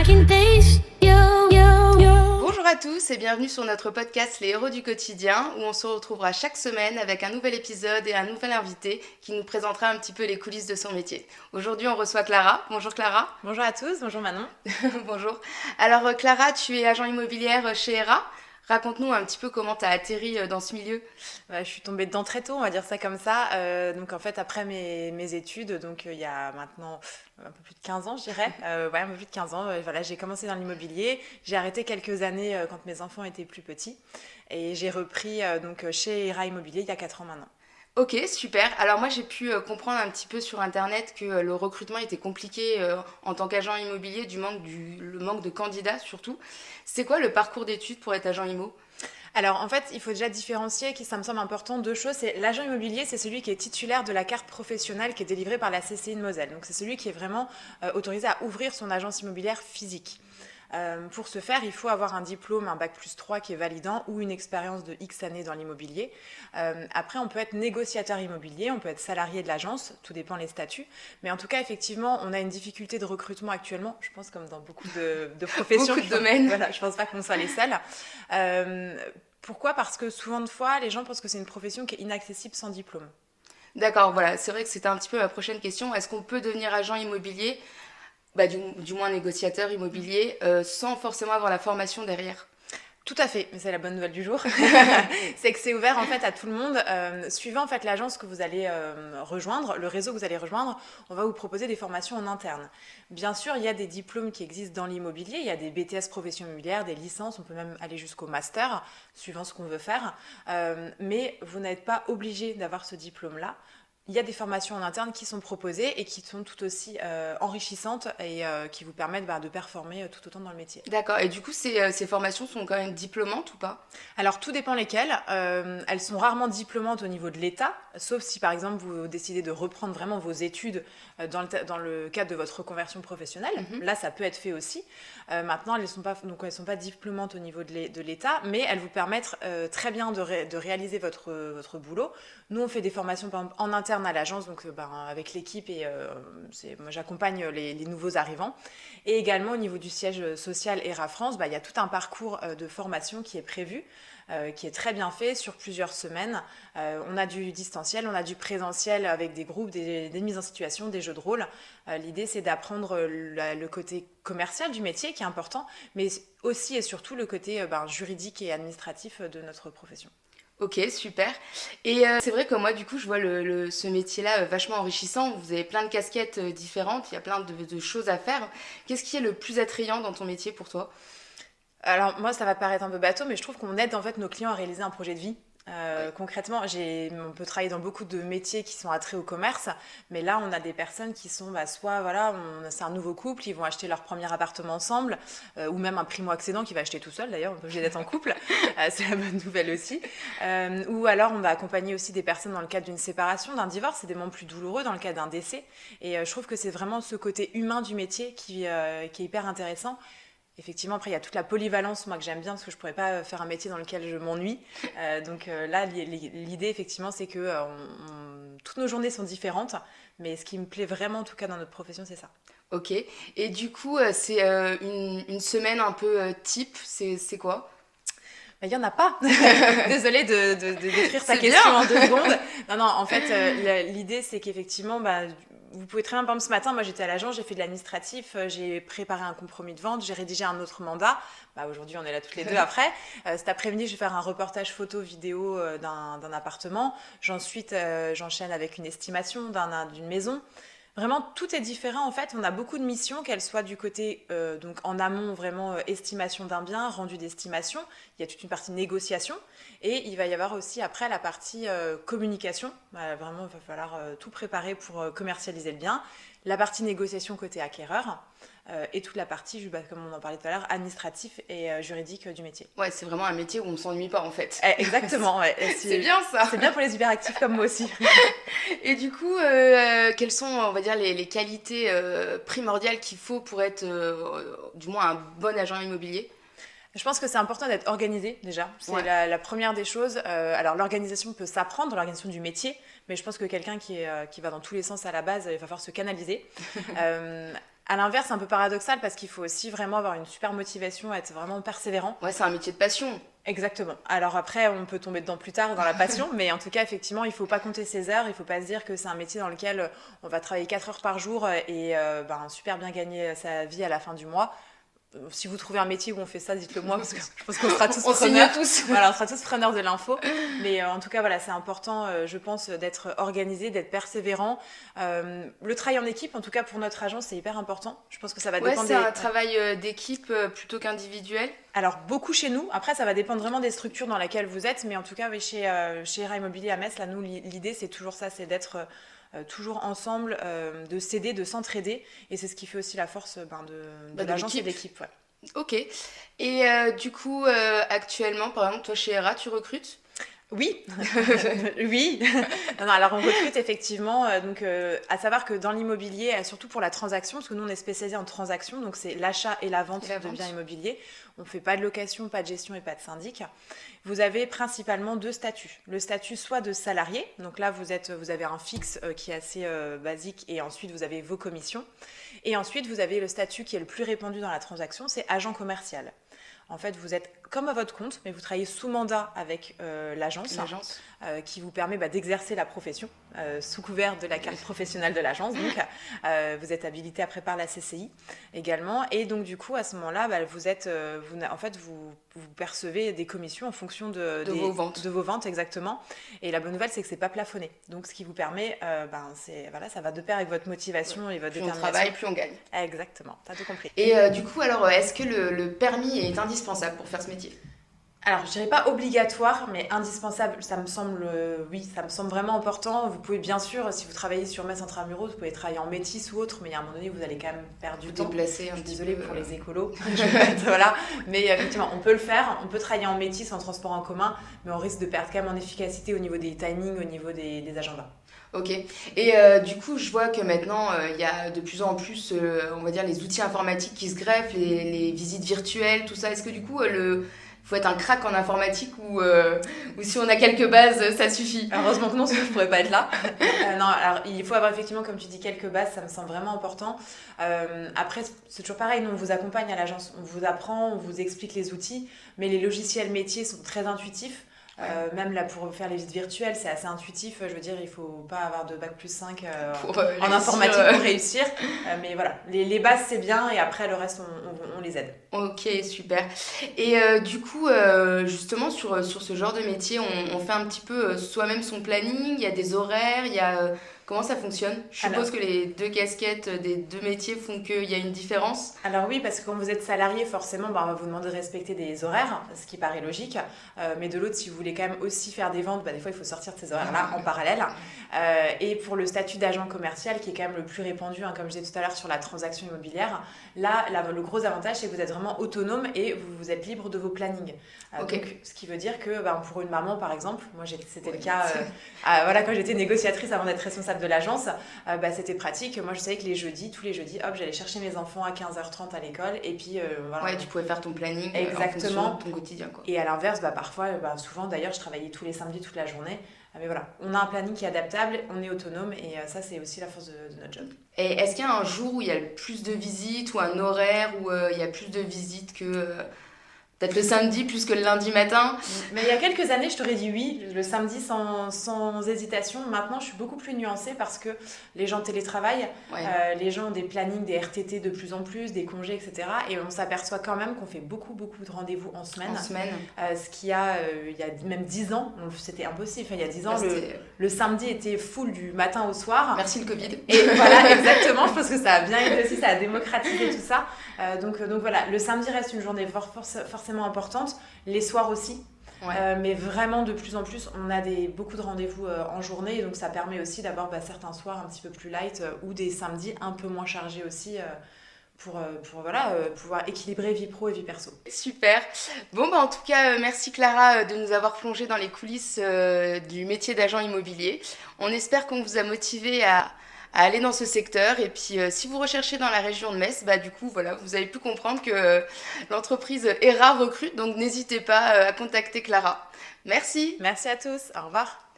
back in days. Yo. Bonjour à tous et bienvenue sur notre podcast Les Héros du Quotidien où on se retrouvera chaque semaine avec un nouvel épisode et un nouvel invité qui nous présentera un petit peu les coulisses de son métier. Aujourd'hui on reçoit Clara. Bonjour Clara. Bonjour à tous, bonjour Manon. Bonjour. Alors Clara, tu es agent immobilière chez ERA. Raconte-nous un petit peu comment tu as atterri dans ce milieu. Je suis tombée dedans très tôt, on va dire ça comme ça. Donc en fait, après mes études, donc il y a maintenant un peu plus de 15 ans, je dirais. Un peu plus de 15 ans. Voilà, j'ai commencé dans l'immobilier. J'ai arrêté quelques années quand mes enfants étaient plus petits. Et j'ai repris donc chez ERA Immobilier il y a 4 ans maintenant. Ok, super. Alors moi j'ai pu comprendre un petit peu sur internet que le recrutement était compliqué en tant qu'agent immobilier, le manque de candidats surtout. C'est quoi le parcours d'études pour être agent immo ? Alors en fait, il faut déjà différencier, ça me semble important, deux choses. C'est l'agent immobilier, c'est celui qui est titulaire de la carte professionnelle qui est délivrée par la CCI de Moselle. Donc c'est celui qui est vraiment autorisé à ouvrir son agence immobilière physique. Pour ce faire, il faut avoir un diplôme, un bac+3 qui est validant ou une expérience de X années dans l'immobilier. Après, on peut être négociateur immobilier, on peut être salarié de l'agence, tout dépend les statuts. Mais en tout cas, effectivement, on a une difficulté de recrutement actuellement, je pense comme dans beaucoup de professions. Beaucoup de domaines. Voilà, je pense pas qu'on soit les seuls. Pourquoi ? Parce que souvent de fois, les gens pensent que c'est une profession qui est inaccessible sans diplôme. D'accord, voilà, c'est vrai que c'était un petit peu ma prochaine question. Est-ce qu'on peut devenir agent immobilier, du moins négociateur immobilier, sans forcément avoir la formation derrière ? Tout à fait, mais c'est la bonne nouvelle du jour. C'est que c'est ouvert en fait à tout le monde. Suivant en fait l'agence que vous allez rejoindre, le réseau que vous allez rejoindre, on va vous proposer des formations en interne. Bien sûr, il y a des diplômes qui existent dans l'immobilier, il y a des BTS profession immobilière, des licences, on peut même aller jusqu'au master, suivant ce qu'on veut faire. Mais vous n'êtes pas obligé d'avoir ce diplôme-là. Il y a des formations en interne qui sont proposées et qui sont tout aussi enrichissantes et qui vous permettent de performer tout autant dans le métier. D'accord, et du coup, ces formations sont quand même diplômantes ou pas ? Alors, tout dépend lesquelles. Elles sont rarement diplômantes au niveau de l'État, sauf si, par exemple, vous décidez de reprendre vraiment vos études dans le cadre de votre reconversion professionnelle. Là, ça peut être fait aussi. Maintenant, elles ne sont pas diplômantes au niveau de l'État, mais elles vous permettent très bien de réaliser votre boulot. Nous, on fait des formations par exemple, en interne à l'agence, donc avec l'équipe, et moi, j'accompagne les nouveaux arrivants. Et également, au niveau du siège social ERA France, il y a tout un parcours de formation qui est prévu, qui est très bien fait sur plusieurs semaines. On a du distanciel, on a du présentiel avec des groupes, des mises en situation, des jeux de rôle. L'idée, c'est d'apprendre le côté commercial du métier, qui est important, mais aussi et surtout le côté juridique et administratif de notre profession. Ok, super. Et c'est vrai que moi, du coup, je vois ce métier-là vachement enrichissant. Vous avez plein de casquettes différentes, il y a plein de choses à faire. Qu'est-ce qui est le plus attrayant dans ton métier pour toi ? Alors moi, ça va paraître un peu bateau, mais je trouve qu'on aide en fait nos clients à réaliser un projet de vie. Concrètement, on peut travailler dans beaucoup de métiers qui sont attraits au commerce, mais là, on a des personnes qui sont soit, c'est un nouveau couple, ils vont acheter leur premier appartement ensemble, ou même un primo-accédant qui va acheter tout seul, d'ailleurs, on peut obligé d'être en couple, c'est la bonne nouvelle aussi. Ou alors, on va accompagner aussi des personnes dans le cadre d'une séparation, d'un divorce, c'est des moments plus douloureux dans le cadre d'un décès, et je trouve que c'est vraiment ce côté humain du métier qui est hyper intéressant. Effectivement, après, il y a toute la polyvalence, moi, que j'aime bien, parce que je ne pourrais pas faire un métier dans lequel je m'ennuie. Donc là, l'idée, effectivement, c'est que toutes nos journées sont différentes, mais ce qui me plaît vraiment, en tout cas, dans notre profession, c'est ça. Ok. Et du coup, c'est une semaine un peu type, c'est quoi ? Il n'y en a pas. Désolée de détruire ta question en 2 secondes. Non, en fait, l'idée, c'est qu'effectivement, vous pouvez très bien, par exemple, ce matin, moi j'étais à l'agence, j'ai fait de l'administratif, j'ai préparé un compromis de vente, j'ai rédigé un autre mandat. Aujourd'hui, on est là toutes les deux après. Cet après-midi, je vais faire un reportage photo vidéo d'un appartement. Ensuite, j'enchaîne avec une estimation d'une maison. Vraiment, tout est différent en fait. On a beaucoup de missions, qu'elles soient du côté donc en amont, vraiment estimation d'un bien, rendu d'estimation. Il y a toute une partie négociation et il va y avoir aussi après la partie communication. Vraiment, il va falloir tout préparer pour commercialiser le bien. La partie négociation côté acquéreur et toute la partie, comme on en parlait tout à l'heure, administratif et juridique du métier. Ouais, c'est vraiment un métier où on ne s'ennuie pas en fait. Exactement, ouais. C'est bien ça. C'est bien pour les hyperactifs comme moi aussi. Et du coup, quelles sont, on va dire, les qualités primordiales qu'il faut pour être, du moins, un bon agent immobilier ? Je pense que c'est important d'être organisé déjà. C'est la première des choses. Alors l'organisation peut s'apprendre, l'organisation du métier, mais je pense que quelqu'un qui va dans tous les sens à la base, il va falloir se canaliser. À l'inverse, c'est un peu paradoxal parce qu'il faut aussi vraiment avoir une super motivation, être vraiment persévérant. Ouais, c'est un métier de passion. Exactement. Alors après, on peut tomber dedans plus tard dans la passion, mais en tout cas, effectivement, il ne faut pas compter ses heures, il ne faut pas se dire que c'est un métier dans lequel on va travailler 4 heures par jour et super bien gagner sa vie à la fin du mois. Si vous trouvez un métier où on fait ça, dites-le moi, parce que je pense qu'on sera tous On preneurs. signe tous. Voilà, on sera tous preneurs de l'info. Mais en tout cas, voilà, c'est important, je pense, d'être organisé, d'être persévérant. Le travail en équipe, en tout cas pour notre agence, c'est hyper important. Je pense que ça va Ouais, dépendre c'est un travail d'équipe plutôt qu'individuel. Alors, beaucoup chez nous. Après, ça va dépendre vraiment des structures dans lesquelles vous êtes. Mais en tout cas, oui, chez ERA Immobilier à Metz, là, nous, l'idée, c'est toujours ça, c'est d'être toujours ensemble, de s'aider, de s'entraider. Et c'est ce qui fait aussi la force de l'agence et de l'équipe. Ouais. Ok. Et du coup, actuellement, par exemple, toi chez ERA, tu recrutes? Oui, oui. Non, alors on recrute effectivement. À savoir que dans l'immobilier, surtout pour la transaction, parce que nous on est spécialisé en transaction, donc c'est l'achat et la vente de biens immobiliers. On ne fait pas de location, pas de gestion et pas de syndic. Vous avez principalement 2 statuts. Le statut soit de salarié, donc là vous avez un fixe qui est assez basique et ensuite vous avez vos commissions. Et ensuite vous avez le statut qui est le plus répandu dans la transaction, c'est agent commercial. En fait, vous êtes comme à votre compte, mais vous travaillez sous mandat avec l'agence qui vous permet d'exercer la profession sous couvert de la carte professionnelle de l'agence. Donc, vous êtes habilité après par la CCI également. Et donc, du coup, à ce moment-là, vous percevez des commissions en fonction de vos ventes, exactement. Et la bonne nouvelle, c'est que c'est pas plafonné. Donc, ce qui vous permet, ça va de pair avec votre motivation et votre détermination. Plus on travaille, plus on gagne. Exactement, t'as tout compris. Et du coup, alors, est-ce que le permis est indispensable pour faire ce métier? Alors, je dirais pas obligatoire, mais indispensable, ça me semble vraiment important. Vous pouvez bien sûr, si vous travaillez sur Metz Intramuros, vous pouvez travailler en métis ou autre, mais à un moment donné, vous allez quand même perdre du temps. Déplacer Je suis désolée pour les écolos, voilà. Mais effectivement, on peut le faire, on peut travailler en métis, en transport en commun, mais on risque de perdre quand même en efficacité au niveau des timings, au niveau des agendas. Ok. Et du coup, je vois que maintenant, il y a de plus en plus, on va dire, les outils informatiques qui se greffent, les visites virtuelles, tout ça. Est-ce que du coup, faut être un crack en informatique ou si on a quelques bases, ça suffit? Heureusement que non, sinon je pourrais pas être là. Non, alors il faut avoir effectivement, comme tu dis, quelques bases, ça me semble vraiment important. Après, c'est toujours pareil, nous on vous accompagne à l'agence, on vous apprend, on vous explique les outils, mais les logiciels métiers sont très intuitifs. Même là pour faire les visites virtuelles, c'est assez intuitif. Je veux dire, il faut pas avoir de bac plus 5 en informatique pour réussir. Mais voilà, les bases c'est bien et après le reste on les aide. Ok, super. Et du coup, justement sur ce genre de métier, on fait un petit peu soi-même son planning, il y a des horaires, il y a... Comment ça fonctionne? Je suppose que les 2 casquettes des 2 métiers font qu'il y a une différence. Alors oui, parce que quand vous êtes salarié, forcément, on va vous demander de respecter des horaires, ce qui paraît logique. Mais de l'autre, si vous voulez quand même aussi faire des ventes, des fois, il faut sortir de ces horaires-là en parallèle. Et pour le statut d'agent commercial, qui est quand même le plus répandu, comme je disais tout à l'heure, sur la transaction immobilière, là, le gros avantage, c'est que vous êtes vraiment autonome et vous êtes libre de vos plannings. Okay. Donc, ce qui veut dire que pour une maman, par exemple, moi, c'était le cas quand j'étais négociatrice avant d'être responsable de l'agence, c'était pratique. Moi, je savais que tous les jeudis, hop, j'allais chercher mes enfants à 15h30 à l'école et puis voilà. Ouais, tu pouvais faire ton planning exactement. En fonction de ton quotidien, quoi. Et à l'inverse, parfois, souvent d'ailleurs, je travaillais tous les samedis, toute la journée. Mais voilà, on a un planning qui est adaptable, on est autonome et ça, c'est aussi la force de notre job. Et est-ce qu'il y a un jour où il y a plus de visites ou un horaire où il y a plus de visites que... Peut-être le samedi plus que le lundi matin. Mais il y a quelques années, je t'aurais dit oui, le samedi sans hésitation. Maintenant, je suis beaucoup plus nuancée parce que les gens télétravaillent, les gens ont des plannings, des RTT de plus en plus, des congés, etc. Et on s'aperçoit quand même qu'on fait beaucoup de rendez-vous en semaine. Ce qui il y a même 10 ans, c'était impossible. Enfin, il y a 10 ans, le samedi était full du matin au soir. Merci le Covid. Et voilà, exactement. Je pense que ça a bien aidé aussi, ça a démocratisé tout ça. Donc voilà, le samedi reste une journée forcément importante, les soirs aussi, mais vraiment de plus en plus on a beaucoup de rendez-vous en journée et donc ça permet aussi d'avoir certains soirs un petit peu plus light ou des samedis un peu moins chargés aussi pour pouvoir équilibrer vie pro et vie perso. Super. Bon en tout cas merci Clara de nous avoir plongé dans les coulisses du métier d'agent immobilier. On espère qu'on vous a motivé à aller dans ce secteur et puis si vous recherchez dans la région de Metz, du coup voilà, vous avez pu comprendre que l'entreprise ERA recrute, donc n'hésitez pas à contacter Clara. Merci. Merci à tous, au revoir.